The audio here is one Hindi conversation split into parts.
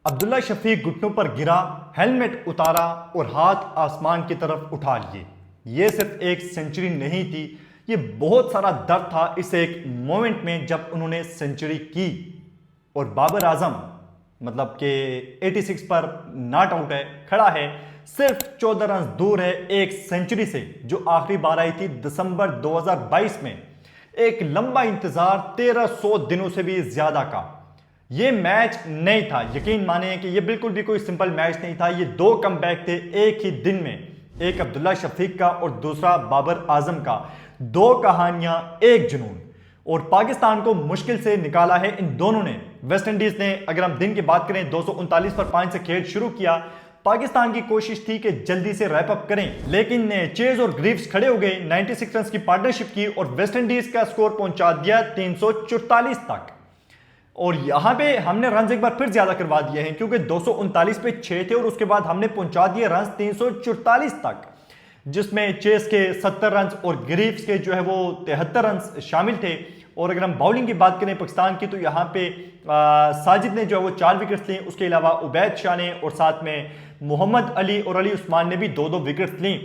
अब्दुल्ला शफीक घुटनों पर गिरा, हेलमेट उतारा और हाथ आसमान की तरफ उठा लिए। ये सिर्फ एक सेंचुरी नहीं थी, ये बहुत सारा दर्द था इस एक मोमेंट में जब उन्होंने सेंचुरी की। और बाबर आजम मतलब कि 86 पर नॉट आउट है, खड़ा है, सिर्फ 14 रन दूर है एक सेंचुरी से, जो आखिरी बार आई थी दिसंबर 2022 में। एक लंबा इंतजार 1300 दिनों से भी ज्यादा का। ये मैच नहीं था, यकीन माने कि ये बिल्कुल भी कोई सिंपल मैच नहीं था। ये दो कमबैक थे एक ही दिन में, एक अब्दुल्ला शफीक का और दूसरा बाबर आजम का। दो कहानियां, एक जुनून। और पाकिस्तान को मुश्किल से निकाला है इन दोनों ने। वेस्ट इंडीज ने, अगर हम दिन की बात करें, 239 पर 5 से खेल शुरू किया। पाकिस्तान की कोशिश थी कि जल्दी से रैप अप करें, लेकिन चेज और ग्रीव्स खड़े हो गए, 96 रन की पार्टनरशिप की और वेस्ट इंडीज का स्कोर पहुंचा दिया 344 तक। और यहां पे हमने रन एक बार फिर ज्यादा करवा दिए हैं, क्योंकि 239 पे 6 थे और उसके बाद हमने पहुंचा दिए रन 344 तक, जिसमें चेस के 70 रन और ग्रीव्स के जो है वो 73 रन शामिल थे। और अगर हम बॉलिंग की बात करें पाकिस्तान की, तो यहाँ पे साजिद ने जो है वो 4 विकेट्स ली, उसके अलावा उबैद शाह ने और साथ में मोहम्मद अली और अली उस्मान ने भी 2-2 विकेट्स ली।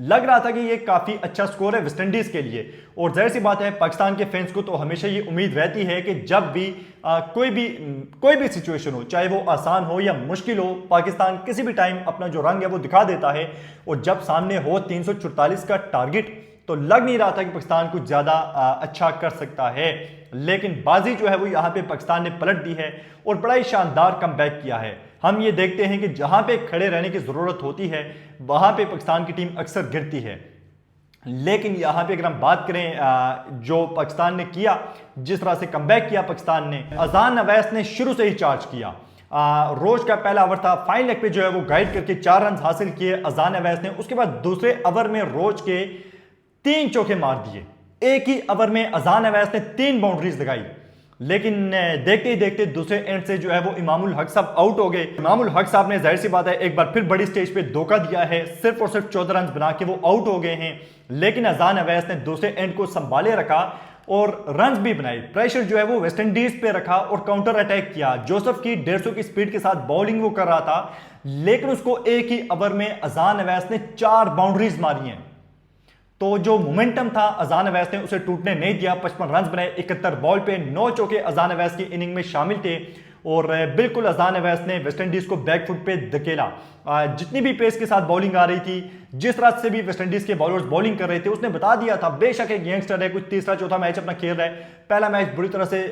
लग रहा था कि ये काफी अच्छा स्कोर है वेस्ट इंडीज के लिए। और जाहिर सी बात है, पाकिस्तान के फैंस को तो हमेशा ये उम्मीद रहती है कि जब भी कोई भी सिचुएशन हो, चाहे वो आसान हो या मुश्किल हो, पाकिस्तान किसी भी टाइम अपना जो रंग है वो दिखा देता है। और जब सामने हो 344 का टारगेट, तो लग नहीं रहा था कि पाकिस्तान कुछ ज्यादा अच्छा कर सकता है। लेकिन बाजी जो है वो यहाँ पे पाकिस्तान ने पलट दी है और बड़ा ही शानदार कमबैक किया है। हम ये देखते हैं कि जहां पे खड़े रहने की जरूरत होती है, वहां पे पाकिस्तान की टीम अक्सर गिरती है। लेकिन यहां पे अगर हम बात करें जो पाकिस्तान ने किया, जिस तरह से कमबैक किया पाकिस्तान ने, अजान अवैस ने शुरू से ही चार्ज किया। रोज का पहला ओवर था, फाइन लेग पे जो है वो गाइड करके 4 रन हासिल किए अजान अवैस ने। उसके बाद दूसरे ओवर में रोज के 3 चौके मार दिए। एक ही ओवर में अजान अवैस ने 3 बाउंड्रीज लगाई। लेकिन देखते ही देखते दूसरे एंड से जो है वो इमामुल हक साहब आउट हो गए। इमामुल हक साहब ने, जाहिर सी बात है, एक बार फिर बड़ी स्टेज पे धोखा दिया है। सिर्फ और सिर्फ 14 रन बना के वो आउट हो गए हैं। लेकिन अजान अवैस ने दूसरे एंड को संभाले रखा और रन भी बनाए। प्रेशर जो है वो वेस्ट इंडीज पे रखा और काउंटर अटैक किया। जोसेफ की 150 की स्पीड के साथ बॉलिंग वो कर रहा था, लेकिन उसको एक ही ओवर में अजान अवैस ने 4 बाउंड्रीज मारी हैं। तो जो मोमेंटम था अजान अवैस ने उसे टूटने नहीं दिया। 55 रन बनाए 71 बॉल पे, 9 चौके अजान अवैस की इनिंग में शामिल थे। और बिल्कुल अजान अवैस ने वेस्ट इंडीज को बैकफुट पे धकेला। जितनी भी पेस के साथ बॉलिंग आ रही थी, जिस तरह से भी वेस्ट इंडीज के बॉलर्स बॉलिंग कर रहे थे, उसने बता दिया था, बेशक एक यंगस्टर है, कुछ तीसरा चौथा मैच अपना खेल रहा है। पहला मैच बुरी तरह से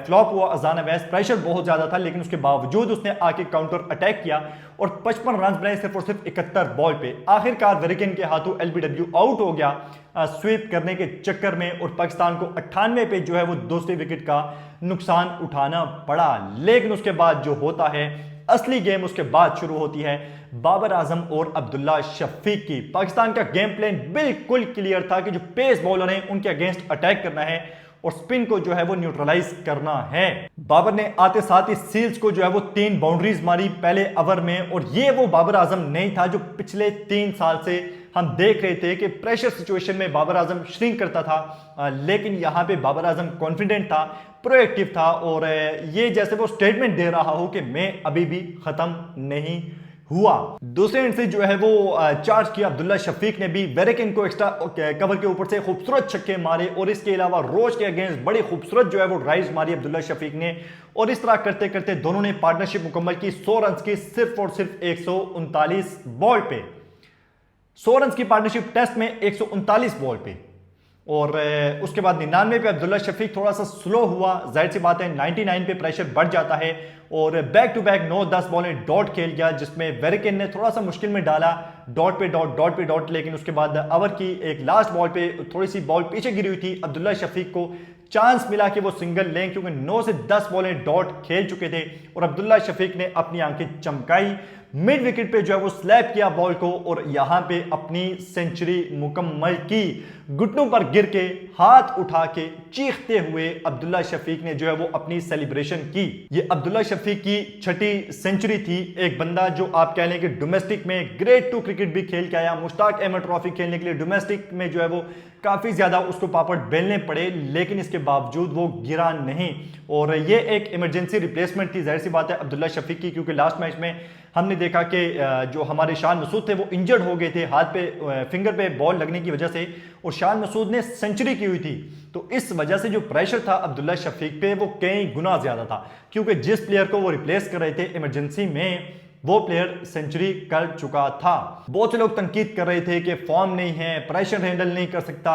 फ्लॉप हुआ अजान अवैस, प्रेशर बहुत ज्यादा था, लेकिन उसके बावजूद उसने आके काउंटर अटैक किया और 55 रन बनाए सिर्फ और सिर्फ 71 बॉल पे। आखिरकार वेरिकन के हाथों एलबीडब्ल्यू आउट हो गया स्वीप करने के चक्कर में, और पाकिस्तान को 98 पे जो है वो दूसरी विकेट का नुकसान उठाना पड़ा। लेकिन उसके बाद जो होता है असली गेम, उसके बाद शुरू होती है बाबर आजम और अब्दुल्ला शफीक की। पाकिस्तान का गेम प्लान बिल्कुल क्लियर था कि जो पेस बॉलर हैं उनके अगेंस्ट अटैक करना है और स्पिन को जो है वो न्यूट्रलाइज करना है। बाबर ने आते साथ ही सील्स को जो है वो 3 बाउंड्रीज मारी पहले ओवर में। और ये वो बाबर आजम नहीं था जो पिछले 3 साल से हम देख रहे थे कि प्रेशर सिचुएशन में बाबर आजम श्रिंक करता था। लेकिन यहां पे बाबर आजम कॉन्फिडेंट था, प्रोएक्टिव था, और ये जैसे वो स्टेटमेंट दे रहा हो कि मैं अभी भी खत्म नहीं हुआ। दूसरे एंड से जो है वो चार्ज किया अब्दुल्ला शफीक ने भी। वेरिकन को एक्स्ट्रा कवर के ऊपर से खूबसूरत छक्के मारे और इसके अलावा रोज के अगेंस्ट बड़ी खूबसूरत जो है वो ड्राइव्स मारी अब्दुल्ला शफीक ने। और इस तरह करते करते दोनों ने पार्टनरशिप मुकम्मल की 100 रन की सिर्फ और सिर्फ 139 बॉल पे। 100 रन की पार्टनरशिप टेस्ट में 139 बॉल पे। और उसके बाद 99 पे अब्दुल्ला शफीक थोड़ा सा स्लो हुआ, जाहिर सी बात है 99 पे प्रेशर बढ़ जाता है। और बैक टू बैक 9-10 बॉलें डॉट खेल गया, जिसमें वेरिकन ने थोड़ा सा मुश्किल में डाला, डॉट पे डॉट, डॉट पे डॉट। लेकिन उसके बाद ओवर की एक लास्ट बॉल पे थोड़ी सी बॉल पीछे गिरी हुई थी, अब्दुल्ला शफीक को चांस मिला कि वो सिंगल लें, क्योंकि 9 से 10 बॉलें डॉट खेल चुके थे। और अब्दुल्ला शफीक ने अपनी आंखें चमकाई, मिड विकेट पे जो है वो स्लैप किया बॉल को और यहां पे अपनी सेंचुरी मुकम्मल की। घुटनों पर गिर के, हाथ उठा के, चीखते हुए अब्दुल्ला शफीक ने जो है वो अपनी सेलिब्रेशन की। ये अब्दुल्ला शफीक की 6ठी सेंचुरी थी। एक बंदा जो आप कह लें कि डोमेस्टिक में ग्रेड 2 क्रिकेट भी खेल के आया, मुश्ताक अहमद ट्रॉफी खेलने के लिए डोमेस्टिक में जो है वो काफ़ी ज़्यादा उसको पापड़ बेलने पड़े, लेकिन इसके बावजूद वो गिरा नहीं। और ये एक इमरजेंसी रिप्लेसमेंट थी, जाहिर सी बात है, अब्दुल्ला शफीक की, क्योंकि लास्ट मैच में हमने देखा कि जो हमारे शान मसूद थे वो इंजर्ड हो गए थे, हाथ पे फिंगर पे बॉल लगने की वजह से, और शान मसूद ने सेंचुरी की हुई थी। तो इस वजह से जो प्रेशर था अब्दुल्ला शफीक पे वो कई गुना ज़्यादा था, क्योंकि जिस प्लेयर को वो रिप्लेस कर रहे थे इमरजेंसी में, वो प्लेयर सेंचुरी कर चुका था। बहुत से लोग तनकीद कर रहे थे कि फॉर्म नहीं है, प्रेशर हैंडल नहीं कर सकता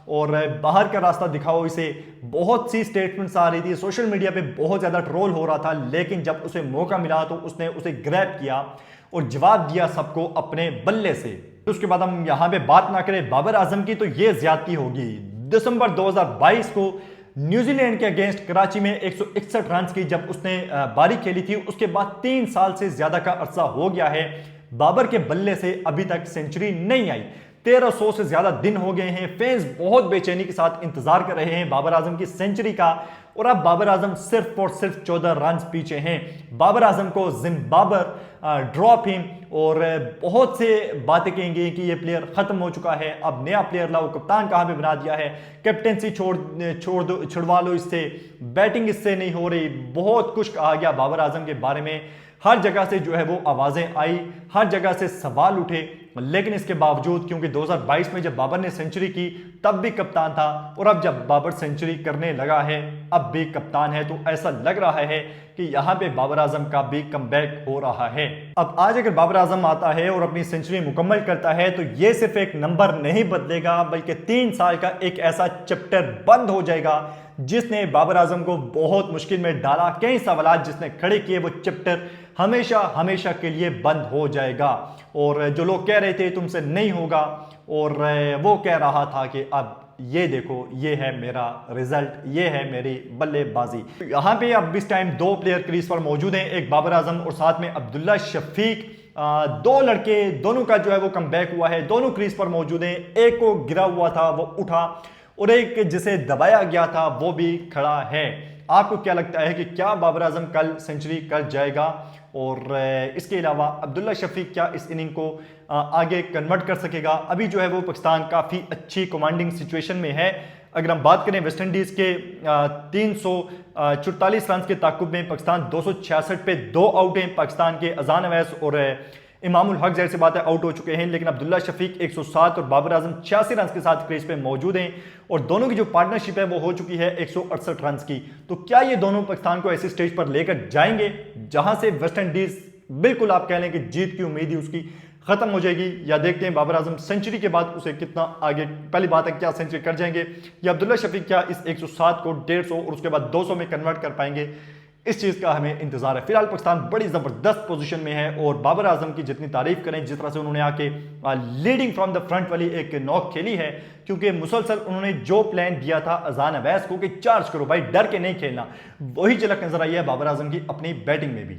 और बाहर का रास्ता दिखाओ इसे। बहुत सी स्टेटमेंट्स आ रही थी, सोशल मीडिया पे बहुत ज़्यादा ट्रोल हो रहा था, लेकिन जब उसे मौका मिला तो उसने उसे ग्रैब किया और जवाब दिया सबको अपने बल्ले से। तो उसके बाद हम यहाँ पे बात ना करें बाबर आजम की तो ये ज्यादती होगी। दिसंबर 2022 को न्यूजीलैंड के अगेंस्ट कराची में 161 रन की जब उसने बारी खेली थी, उसके बाद 3 साल से ज्यादा का अरसा हो गया है, बाबर के बल्ले से अभी तक सेंचुरी नहीं आई। 1300 से ज्यादा दिन हो गए हैं, फैंस बहुत बेचैनी के साथ इंतजार कर रहे हैं बाबर आजम की सेंचुरी का, और अब बाबर आजम सिर्फ और सिर्फ 14 रन पीछे हैं। बाबर आजम को जिम्बाबर ड्रॉप हिम, और बहुत से बातें कहेंगे कि ये प्लेयर खत्म हो चुका है, अब नया प्लेयर लाओ, कप्तान कहाँ पे बना दिया है, कैप्टेंसी छुड़वा लो इससे, बैटिंग इससे नहीं हो रही, बहुत कुछ कहा गया बाबर आजम के बारे में। हर जगह से जो है वो आवाजें आई, हर जगह से सवाल उठे, लेकिन इसके बावजूद, क्योंकि 2022 में जब बाबर ने सेंचुरी की तब भी कप्तान था, और अब जब बाबर सेंचुरी करने लगा है अब भी कप्तान है, तो ऐसा लग रहा है कि यहां पे बाबर आजम का भी कमबैक हो रहा है। अब आज अगर बाबर आजम आता है और अपनी सेंचुरी मुकम्मल करता है तो ये सिर्फ एक नंबर नहीं बदलेगा, बल्कि 3 साल का एक ऐसा चैप्टर बंद हो जाएगा जिसने बाबर आजम को बहुत मुश्किल में डाला। कई सवाल जिसने खड़े किए, वो चैप्टर हमेशा हमेशा के लिए बंद हो जाएगा। और जो लोग कह रहे थे तुमसे नहीं होगा, और वो कह रहा था कि अब ये देखो, ये है मेरा रिजल्ट, ये है मेरी बल्लेबाजी। यहाँ पे अब इस टाइम 2 प्लेयर क्रीज पर मौजूद हैं, एक बाबर आजम और साथ में अब्दुल्ला शफीक। 2 लड़के, दोनों का जो है वो कमबैक हुआ है, दोनों क्रीज पर मौजूद हैं। एक को गिरा हुआ था वो उठा, और एक जिसे दबाया गया था वो भी खड़ा है। आपको क्या लगता है कि क्या बाबर आजम कल सेंचुरी कर जाएगा, और इसके अलावा अब्दुल्ला शफीक क्या इस इनिंग को आगे कन्वर्ट कर सकेगा? अभी जो है वो पाकिस्तान काफ़ी अच्छी कमांडिंग सिचुएशन में है। अगर हम बात करें वेस्ट इंडीज़ के 344 रन के ताकुब में पाकिस्तान 266 पे 2 आउट हैं। पाकिस्तान के अजान अवैस और इमामुल हक जाहिर सी बात है आउट हो चुके हैं, लेकिन अब्दुल्ला शफीक 107 और बाबर आजम 86 रन के साथ क्रीज पे मौजूद हैं, और दोनों की जो पार्टनरशिप है वो हो चुकी है 168 रन की। तो क्या ये दोनों पाकिस्तान को ऐसी स्टेज पर लेकर जाएंगे जहां से वेस्ट इंडीज बिल्कुल आप कह लें कि जीत की उम्मीद ही उसकी खत्म हो जाएगी, या देखते हैं बाबर आजम सेंचुरी के बाद उसे कितना आगे, पहली बात है क्या सेंचुरी कर जाएंगे, या अब्दुल्ला शफीक क्या इस 107 को 150 और उसके बाद 200 में कन्वर्ट कर पाएंगे? इस चीज़ का हमें इंतजार है। फिलहाल पाकिस्तान बड़ी ज़बरदस्त पोजीशन में है, और बाबर आजम की जितनी तारीफ करें, जिस तरह से उन्होंने आके लीडिंग फ्रॉम द फ्रंट वाली एक नॉक खेली है, क्योंकि मुसलसल उन्होंने जो प्लान दिया था अजान अवैस को कि चार्ज करो भाई, डर के नहीं खेलना, वही झलक नजर आई है बाबर आजम की अपनी बैटिंग में भी।